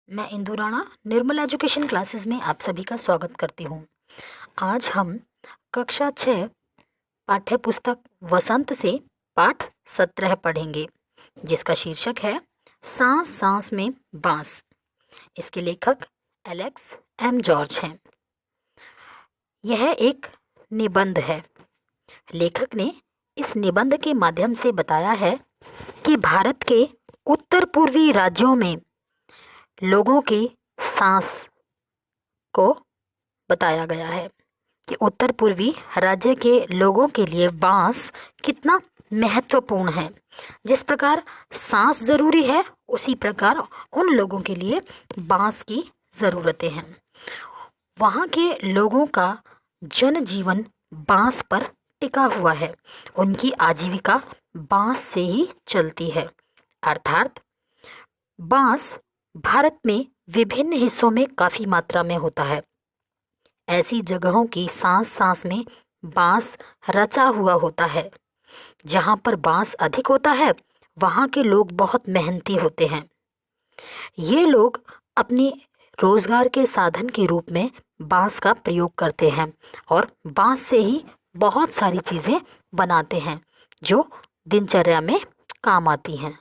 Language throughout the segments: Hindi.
मैं इंदु राणा निर्मल एजुकेशन क्लासेस में आप सभी का स्वागत करती हूँ। आज हम कक्षा 6 पाठ्य पुस्तक वसंत से पाठ 17 पढ़ेंगे, जिसका शीर्षक है सांस सांस में बांस। इसके लेखक एलेक्स एम जॉर्ज हैं। यह एक निबंध है। लेखक ने इस निबंध के माध्यम से बताया है कि भारत के उत्तर पूर्वी राज्यों में लोगों की सांस को बताया गया है कि उत्तर पूर्वी राज्य के लोगों के लिए बांस कितना महत्वपूर्ण है। जिस प्रकार सांस जरूरी है, उसी प्रकार उन लोगों के लिए बांस की ज़रूरतें हैं। वहाँ के लोगों का जनजीवन बांस पर टिका हुआ है। उनकी आजीविका बांस से ही चलती है। अर्थात बांस भारत में विभिन्न हिस्सों में काफ़ी मात्रा में होता है। ऐसी जगहों की सांस सांस में बांस रचा हुआ होता है। जहाँ पर बांस अधिक होता है, वहाँ के लोग बहुत मेहनती होते हैं। ये लोग अपनी रोजगार के साधन के रूप में बांस का प्रयोग करते हैं और बांस से ही बहुत सारी चीज़ें बनाते हैं जो दिनचर्या में काम आती हैं।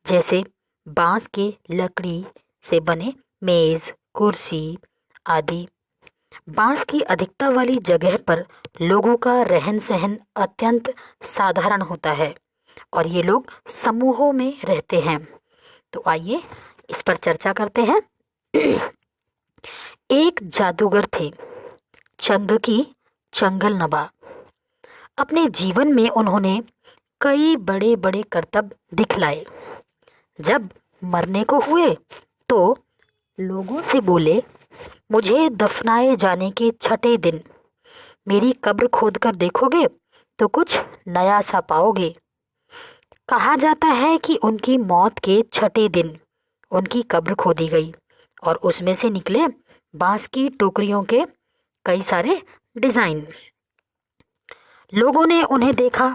जैसे बांस की लकड़ी से बने मेज़, कुर्सी आदि। बांस की अधिकता वाली जगह पर लोगों का रहन सहन अत्यंत साधारण होता है और ये लोग समूहों में रहते हैं। तो आइए इस पर चर्चा करते हैं। एक जादूगर थे, चंगकी चंगलनबा। अपने जीवन में उन्होंने कई बड़े बड़े करतब दिखलाए। जब मरने को हुए तो लोगों से बोले, मुझे दफनाए जाने के 6ठे दिन मेरी कब्र खोद कर देखोगे तो कुछ नया सा पाओगे। कहा जाता है कि उनकी मौत के 6ठे दिन उनकी कब्र खोदी गई और उसमें से निकले बांस की टोकरियों के कई सारे डिज़ाइन। लोगों ने उन्हें देखा,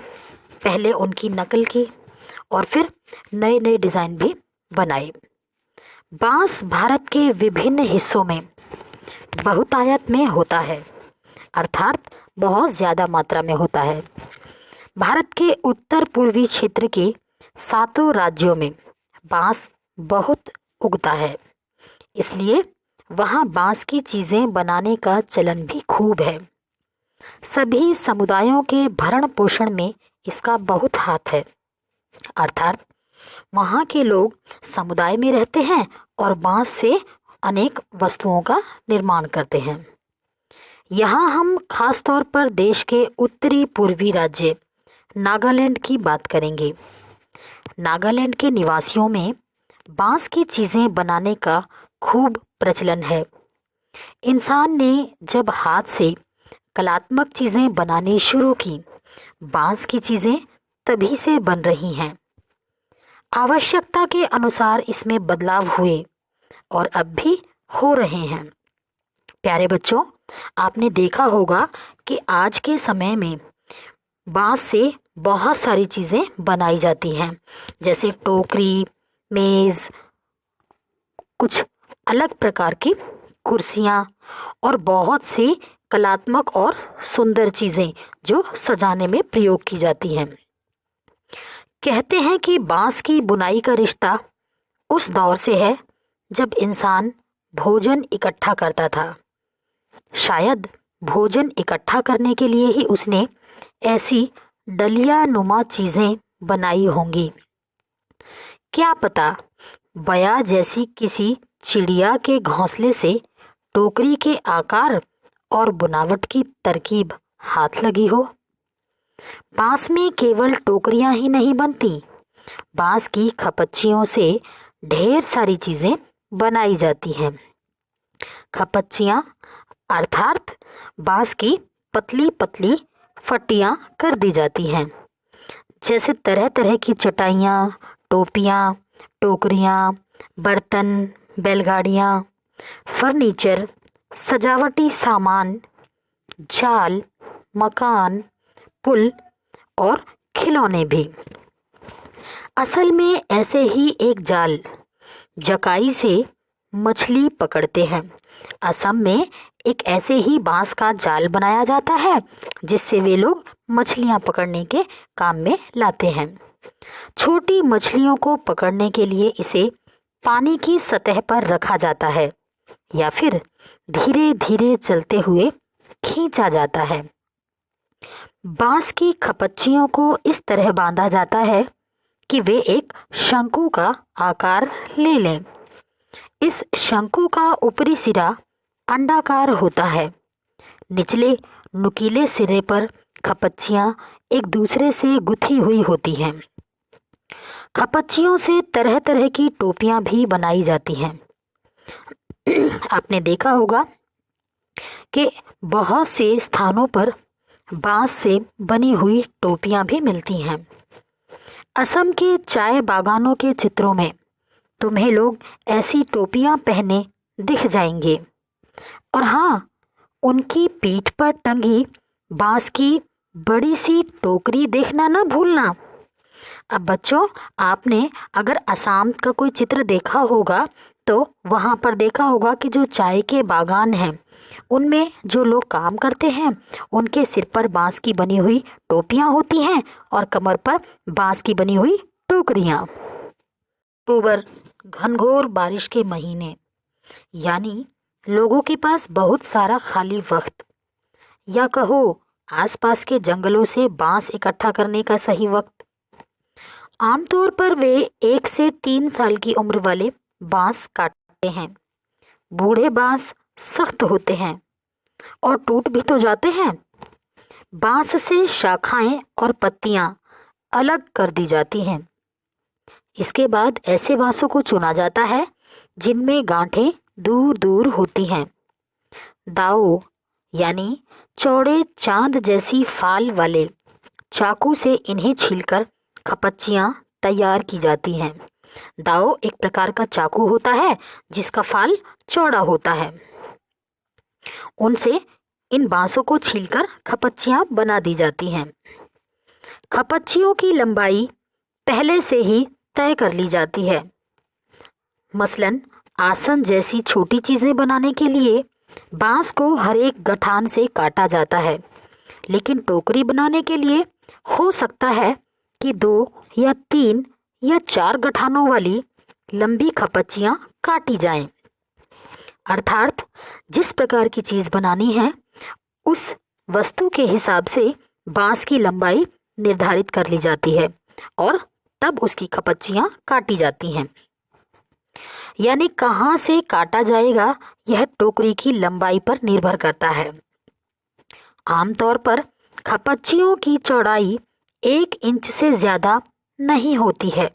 पहले उनकी नकल की और फिर नए नए डिज़ाइन भी बनाए। बांस भारत के विभिन्न हिस्सों में बहुतायत में होता है, अर्थात बहुत ज़्यादा मात्रा में होता है। भारत के उत्तर पूर्वी क्षेत्र के 7 राज्यों में बांस बहुत उगता है, इसलिए वहाँ बांस की चीज़ें बनाने का चलन भी खूब है। सभी समुदायों के भरण पोषण में इसका बहुत हाथ है। अर्थात वहाँ के लोग समुदाय में रहते हैं और बांस से अनेक वस्तुओं का निर्माण करते हैं। यहाँ हम खास तौर पर देश के उत्तरी पूर्वी राज्य नागालैंड की बात करेंगे। नागालैंड के निवासियों में बांस की चीज़ें बनाने का खूब प्रचलन है। इंसान ने जब हाथ से कलात्मक चीज़ें बनानी शुरू की, बांस की चीज़ें तभी से बन रही हैं। आवश्यकता के अनुसार इसमें बदलाव हुए और अब भी हो रहे हैं। प्यारे बच्चों, आपने देखा होगा कि आज के समय में बांस से बहुत सारी चीज़ें बनाई जाती हैं, जैसे टोकरी, मेज़, कुछ अलग प्रकार की कुर्सियाँ और बहुत सी कलात्मक और सुंदर चीज़ें जो सजाने में प्रयोग की जाती हैं। कहते हैं कि बांस की बुनाई का रिश्ता उस दौर से है जब इंसान भोजन इकट्ठा करता था। शायद भोजन इकट्ठा करने के लिए ही उसने ऐसी डलिया नुमा चीज़ें बनाई होंगी। क्या पता बया जैसी किसी चिड़िया के घोंसले से टोकरी के आकार और बुनावट की तरकीब हाथ लगी हो। बांस में केवल टोकरियां ही नहीं बनती, बांस की खपच्चियों से ढेर सारी चीज़ें बनाई जाती हैं। खपच्चियाँ अर्थात बांस की पतली पतली फटियाँ कर दी जाती हैं। जैसे तरह तरह की चटाइयाँ, टोपियाँ, टोकरियाँ, बर्तन, बैलगाड़ियाँ, फर्नीचर, सजावटी सामान, जाल, मकान, पुल और खिलौने भी। असल में ऐसे ही एक जाल जकाई से मछली पकड़ते हैं। असम में एक ऐसे ही बांस का जाल बनाया जाता है जिससे वे लोग मछलियां पकड़ने के काम में लाते हैं। छोटी मछलियों को पकड़ने के लिए इसे पानी की सतह पर रखा जाता है या फिर धीरे धीरे चलते हुए खींचा जाता है। बांस की खपच्चियों को इस तरह बांधा जाता है कि वे एक शंकु का आकार ले लें। इस शंकु का ऊपरी सिरा अंडाकार होता है। निचले नुकीले सिरे पर खपच्चियां एक दूसरे से गुथी हुई होती हैं। खपच्चियों से तरह तरह की टोपियां भी बनाई जाती हैं। आपने देखा होगा कि बहुत से स्थानों पर बांस से बनी हुई टोपियां भी मिलती हैं। असम के चाय बागानों के चित्रों में तुम्हें लोग ऐसी टोपियां पहने दिख जाएंगे। और हाँ, उनकी पीठ पर टंगी बांस की बड़ी सी टोकरी देखना ना भूलना। अब बच्चों, आपने अगर असम का कोई चित्र देखा होगा तो वहाँ पर देखा होगा कि जो चाय के बागान हैं उनमें जो लोग काम करते हैं उनके सिर पर बांस की बनी हुई टोपियां होती हैं और कमर पर बांस की बनी हुई टोकरियां। अक्टूबर, घनघोर बारिश के महीने, यानी लोगों के पास बहुत सारा खाली वक्त, या कहो आसपास के जंगलों से बांस इकट्ठा करने का सही वक्त। आमतौर पर वे 1 से 3 साल की उम्र वाले बांस काटते हैं। बूढ़े बांस सख्त होते हैं और टूट भी तो जाते हैं। बांस से शाखाएं और पत्तियां अलग कर दी जाती हैं। इसके बाद ऐसे बांसों को चुना जाता है जिनमें गांठें दूर दूर होती हैं। दाओ यानी चौड़े चांद जैसी फाल वाले चाकू से इन्हें छीलकर खपच्चियां तैयार की जाती हैं। दाओ एक प्रकार का चाकू होता है जिसका फाल चौड़ा होता है। उनसे इन बांसों को छीलकर खपच्चियां बना दी जाती हैं। खपच्चियों की लंबाई पहले से ही तय कर ली जाती है। मसलन आसन जैसी छोटी चीजें बनाने के लिए बांस को हर एक गठान से काटा जाता है, लेकिन टोकरी बनाने के लिए हो सकता है कि 2 या 3 या 4 गठानों वाली लंबी खपच्चियां काटी जाएं। अर्थात जिस प्रकार की चीज बनानी है उस वस्तु के हिसाब से बांस की लंबाई निर्धारित कर ली जाती है और तब उसकी खपच्चियां काटी जाती हैं। यानी कहाँ से काटा जाएगा यह टोकरी की लंबाई पर निर्भर करता है। आमतौर पर खपच्चियों की चौड़ाई 1 इंच से ज्यादा नहीं होती है।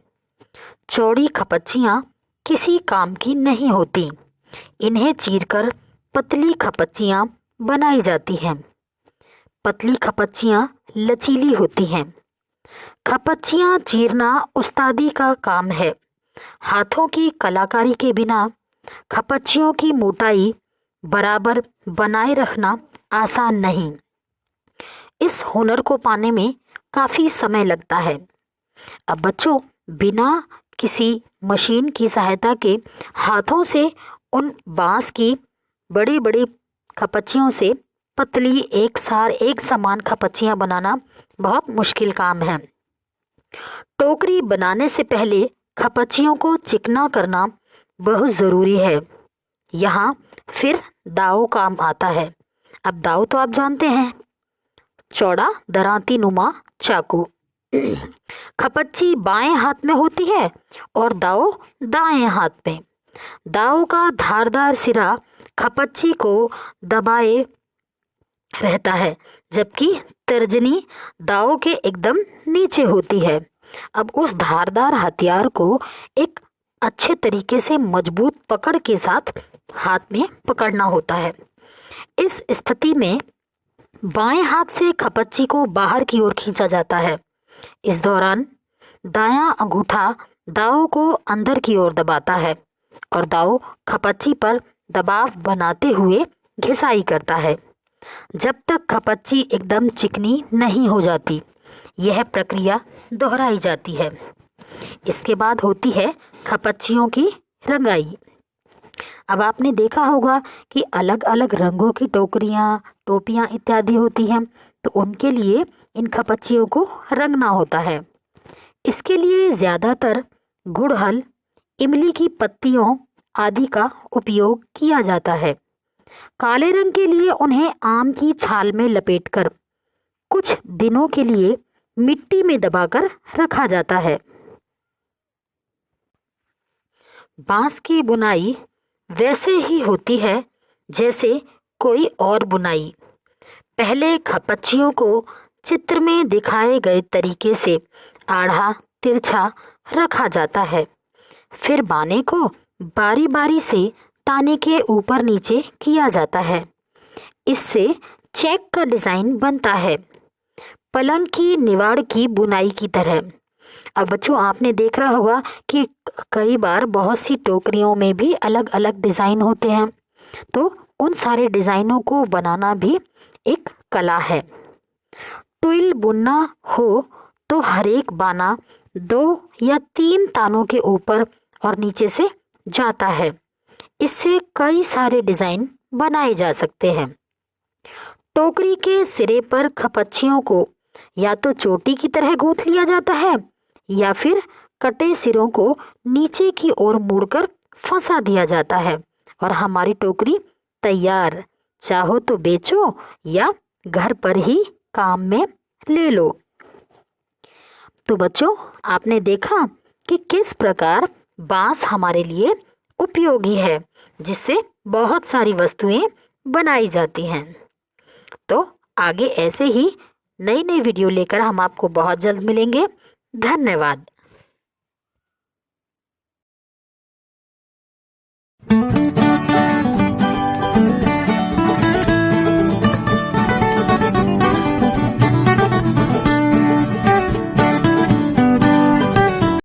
चौड़ी खपच्चियां किसी काम की नहीं होती। इन्हें चीरकर पतली खपच्चियां बनाई जाती हैं। पतली खपच्चियां लचीली होती हैं। खपच्चियां चीरना उस्तादी का काम है। हाथों की कलाकारी के बिना खपच्चियों की मोटाई बराबर बनाए रखना आसान नहीं। इस हुनर को पाने में काफी समय लगता है। अब बच्चों, बिना किसी मशीन की सहायता के हाथों से उन बांस की बड़ी बड़ी खपच्चियों से पतली एक समान खपच्चियां बनाना बहुत मुश्किल काम है। टोकरी बनाने से पहले खपच्चियों को चिकना करना बहुत ज़रूरी है। यहाँ फिर दाव काम आता है। अब दाव तो आप जानते हैं, चौड़ा दरांती नुमा चाकू। खपच्ची बाएं हाथ में होती है और दाव दाएं हाथ में। दाव का धारदार सिरा खपच्ची को दबाए रहता है, जबकि तर्जनी दाव के एकदम नीचे होती है। अब उस धारदार हथियार को एक अच्छे तरीके से मजबूत पकड़ के साथ हाथ में पकड़ना होता है। इस स्थिति में बाएं हाथ से खपच्ची को बाहर की ओर खींचा जाता है। इस दौरान दायां अंगूठा दाव को अंदर की ओर दबाता है और दाव खपच्ची पर दबाव बनाते हुए घिसाई करता है जब तक खपच्ची एकदम चिकनी नहीं हो जाती। यह प्रक्रिया दोहराई जाती है। इसके बाद होती है खपच्चियों की रंगाई। अब आपने देखा होगा कि अलग अलग रंगों की टोकरियाँ, टोपियाँ इत्यादि होती हैं, तो उनके लिए इन खपच्चियों को रंगना होता है। इसके लिए ज़्यादातर गुड़हल, इमली की पत्तियों आदि का उपयोग किया जाता है। काले रंग के लिए उन्हें आम की छाल में लपेटकर कुछ दिनों के लिए मिट्टी में दबाकर रखा जाता है। बांस की बुनाई वैसे ही होती है जैसे कोई और बुनाई। पहले खपच्चियों को चित्र में दिखाए गए तरीके से आड़ा तिरछा रखा जाता है। फिर बाने को बारी बारी से ताने के ऊपर नीचे किया जाता है। इससे चेक का डिज़ाइन बनता है, पलंग की निवाड़ की बुनाई की तरह। अब बच्चों, आपने देख रहा होगा कि कई बार बहुत सी टोकरियों में भी अलग अलग डिज़ाइन होते हैं, तो उन सारे डिज़ाइनों को बनाना भी एक कला है। ट्विल बुनना हो तो हर एक बाना 2 या 3 तानों के ऊपर और नीचे से जाता है। इससे कई सारे डिज़ाइन बनाए जा सकते हैं। टोकरी के सिरे पर खपच्चियों को या तो चोटी की तरह गूंथ लिया जाता है या फिर कटे सिरों को नीचे की ओर मुड़कर फंसा दिया जाता है और हमारी टोकरी तैयार। चाहो तो बेचो या घर पर ही काम में ले लो। तो बच्चों, आपने देखा कि किस प्रकार बांस हमारे लिए उपयोगी है, जिससे बहुत सारी वस्तुएं बनाई जाती हैं। तो आगे ऐसे ही नई नई वीडियो लेकर हम आपको बहुत जल्द मिलेंगे। धन्यवाद।